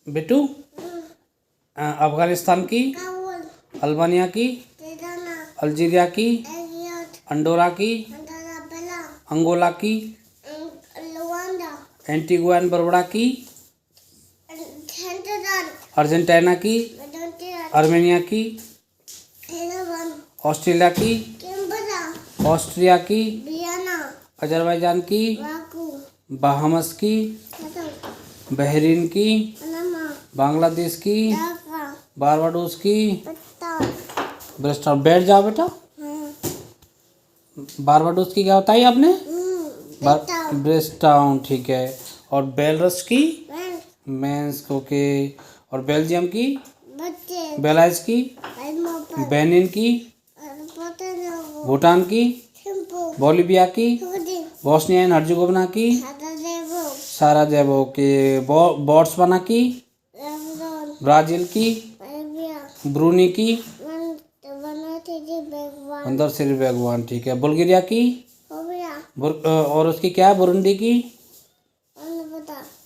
बेटू अफगानिस्तान की, अल्बानिया की, अल्जीरिया की, अंडोरा की, अंगोला की, एंटीगुआ एंड बरबुडा की, अर्जेंटीना की, आर्मेनिया की, ऑस्ट्रेलिया की, ऑस्ट्रिया की, अजरबैजान की, बहामस की, बहरीन की, बांग्लादेश की, बारबाडोस की, ब्रिस्टॉल। बैठ जाओ बेटा। बारबाडोस की क्या बताई आपने? ब्रिस्टाउन, ठीक है। और बेलरस की मेंस, ओके। और बेल्जियम की, बेलाइज की, बेनिन की, भूटान की, बोलिविया की, बोस्निया एंड हर्जेगोविना की, साराजेवो के, बोट्सवाना की, ब्राजील की, ब्रूनी की, अंदर से बेगवान, ठीक है। बुल्गारिया की, और उसकी क्या है, बुरुंडी की,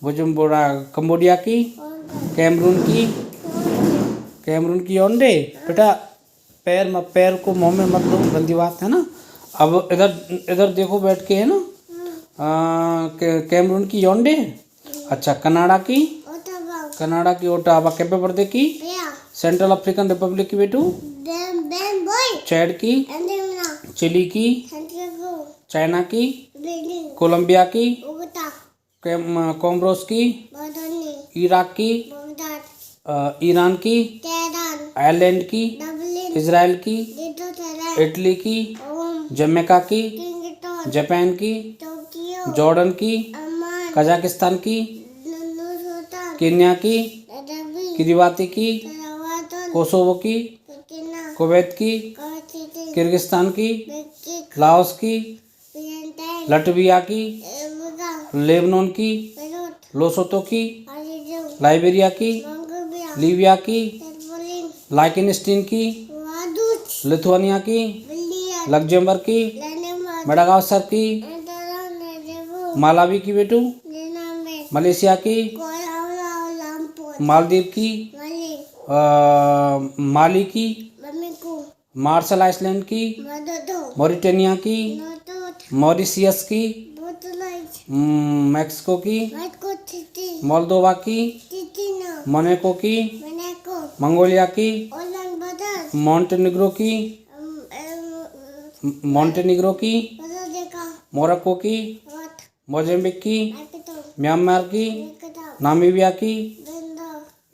बुजुम्बुरा, कंबोडिया की, कैमरून की, कैमरून की ओंडे। बेटा पैर को मुंह में मत दो, गंदी बात है ना। अब इधर इधर देखो बैठ के, है ना। कैमरून की योंडे। अच्छा, कनाडा की ओटावा, कैपे वर्दे की, सेंट्रल अफ्रीकन रिपब्लिक की बेटू, चैड की, चिली की, चाइना की, कोलंबिया की, कोमरोस की, इराक की, ईरान की, आयरलैंड की, इजराइल की, इटली की, जमैका की, जापान की, जॉर्डन की, कजाकिस्तान की, केन्या की, किरिबाती की, कोसोवो की, कुवैत की, किर्गिस्तान की, लाओस की, लटविया की, लेबनान की, लोसोतो की, लाइबेरिया की, लीबिया की, लाइकिनस्टीन की, लिथुआनिया की, लग्जमबर्ग की, मेडागास्कर की, मालावी की बेटू, मलेशिया की, मालदीव की, माली की, मार्शल आइलैंड की, मॉरिटेनिया की, मॉरिशियस की, मैक्सिको की, मोल्दोवा की, मोनाको की, मंगोलिया की, मॉन्टेनिग्रो की, मोरक्को की, मोजाम्बिक की, म्यांमार की, नामीबिया की,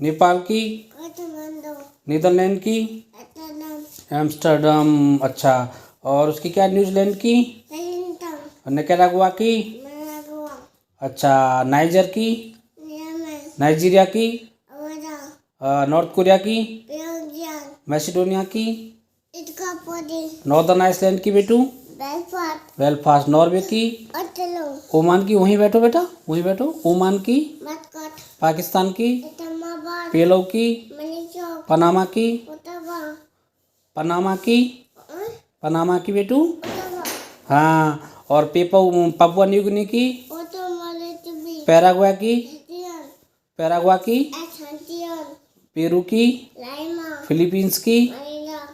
नेपाल की, नीदरलैंड की, एम्स्टर्डम। अच्छा, और उसकी क्या, न्यूजीलैंड की, निकारागुआ की, अच्छा, नाइजर की, नाइजीरिया की, नॉर्थ कोरिया की, मैसिडोनिया की, नॉर्दर्न आइसलैंड की बेटू, बेलफास्ट। नॉर्वे की, ओमान की, वहीं बैठो बेटा, वहीं बैठो। ओमान की, पाकिस्तान की, पेलो की, पनामा की, पनामा की बेटू, हाँ। और पापुआ न्यू गिनी की, पैराग्वे की, पेरू की, फिलीपींस की,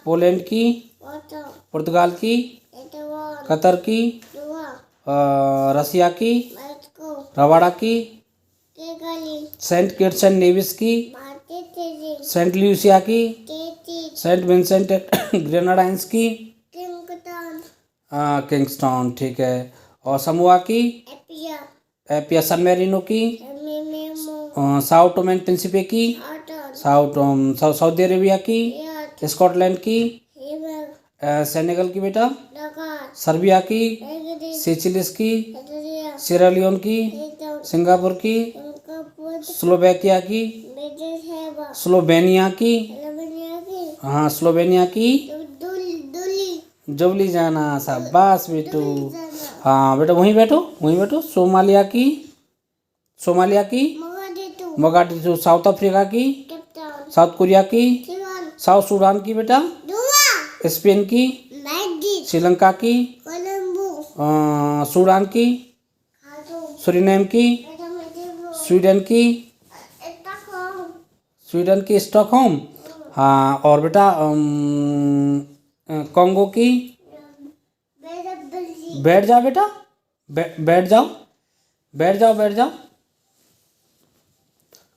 पोलैंड की, पुर्तगाल की, कतर की, रसिया की, रवाडा की, सेंट किट्स एंड नेविस की, सेंट ल्यूसिया की, सेंट विंसेंट ग्रेनाडाइंस की, किंगस्टन, ठीक है। और समोआ की, एपिया, सन मेरिनो की, साओ टोमे एंड प्रिंसिपे की, सऊदी अरेबिया की, स्कॉटलैंड की, सेनेगल की बेटा, सर्बिया की, सेचिलिस की, सिरालियोन की, सिंगापुर की, स्लोवेकिया की, स्लोवेनिया की, हाँ स्लोवेनिया की, जुबली जाना, शाबाश बेटू। हाँ बेटा, वहीं बैठो। सोमालिया की, मोगाडिशु। साउथ अफ्रीका की, साउथ कोरिया की, साउथ सूडान की बेटा, स्पेन की, श्रीलंका की, सूडान की, सूरीनेम की, स्वीडन की, स्वीडन की स्टॉकहोम। हाँ, और बेटा कॉन्गो की, बैठ जाओ बेटा, बैठ जाओ, बैठ जाओ, बैठ जाओ।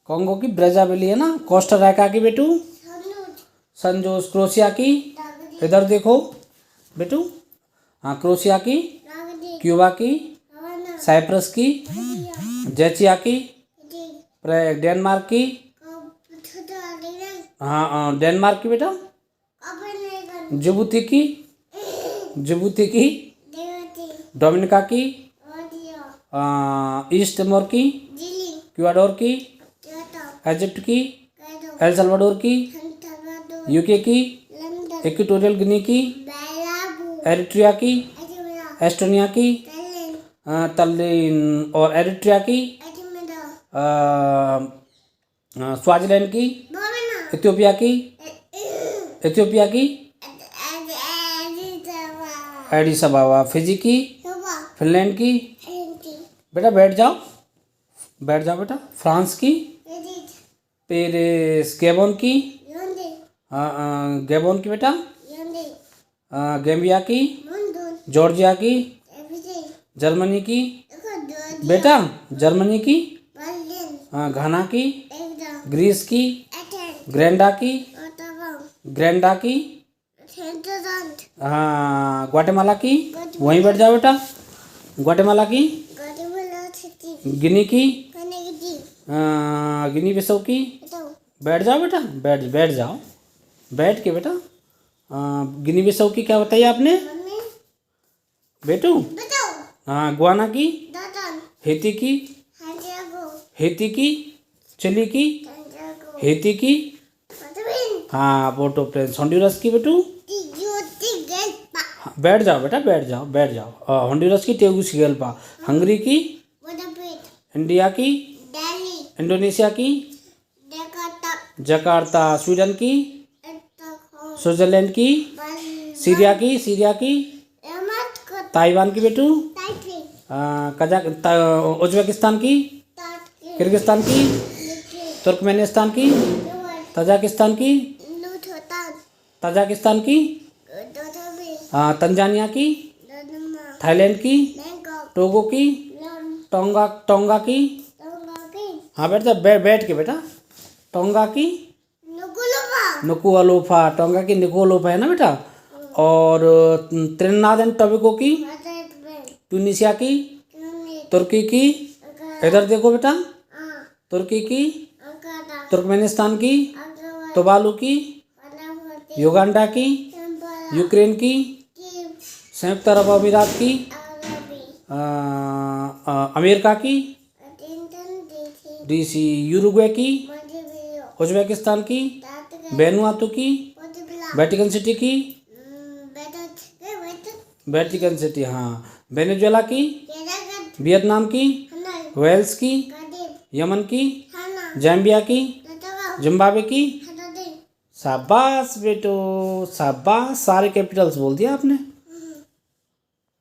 कॉन्गो की ब्रेजाविली है ना। कोस्टा रिका की बेटू, सनजोस। क्रोशिया की, इधर देखो बेटू। हाँ, क्रोशिया की, क्यूबा की, साइप्रस की, जेचिया की, डेनमार्क की। हाँ, डेनमार्क की बेटा। जिबूती की, जिबूती की, डोमिनिका की, ईस्ट तिमोर की, इक्वाडोर की, इजिप्ट की, एल सल्वाडोर की, यूके की, इक्वेटोरियल गिनी की, एरिट्रिया की, एस्टोनिया की, तल्लीन और एरिट्रिया की, स्वाजिलैंड की, इथियोपिया की, इथियोपिया की, एडिस अबाबा, फिजी की, फिनलैंड की। बेटा बैठ जाओ, बैठ जाओ बेटा। फ्रांस की, पेरिस। गैबोन की, गैबोन की बेटा। गैम्बिया की, जॉर्जिया की, जर्मनी की बेटा, जर्मनी की, घाना की, ग्रीस की, ग्रेंडा की, ग्रेंडा की, हाँ, ग्वाटेमाला की। वहीं बैठ जाओ बेटा। ग्वाटेमाला की, गिनी की, गिनी बिसाऊ की। बैठ जाओ बेटा, बैठ जाओ, बैठ के बेटा। गिनी बिसाऊ की क्या बताइए आपने बेटू? हाँ, गुआना की, हेती की, हेती की, चिली की, हेती की, हाँ, पोर्टो प्रिंस। होंडुरस की बेटू। बैठ जाओ बेटा, बैठ जाओ, बैठ जाओ। होंडुरस की टेगुसिगल्पा। हंगरी की, इंडिया की, इंडोनेशिया की, जकार्ता। स्वीडन की, स्विट्जरलैंड की, सीरिया की, सीरिया की, ताइवान की बेटू, उज्बेकिस्तान की, किर्गिस्तान की, तुर्कमेनिस्तान की, तजाकिस्तान की, तजाकिस्तान की, तंजानिया की, थाईलैंड की, टोगो की, टोंगा की। हाँ बेटा, बैठ के बेटा। टोंगा की, नुकुअलोफा। टोंगा की नुकुअलोफा है ना बेटा। और त्रिनिदाद एंड टोबैगो की, ट्यूनीशिया की, तुर्की की, इधर देखो बेटा, तुर्की की, तुर्कमेनिस्तान की, तुवालू की, युगांडा की, यूक्रेन की, संयुक्त अरब अमीरात की, अमेरिका की, डीसी, यूरुग्वे की, उज्बेकिस्तान की, वेनुआतू की, वेटिकन सिटी की, वेटिकन सिटी, हाँ, वेनेजुएला की, वियतनाम की, वेल्स की, यमन की, जाम्बिया की, जिम्बाब्वे की। शाबाश बेटो, शाबाश। सारे कैपिटल्स बोल दिया आपने।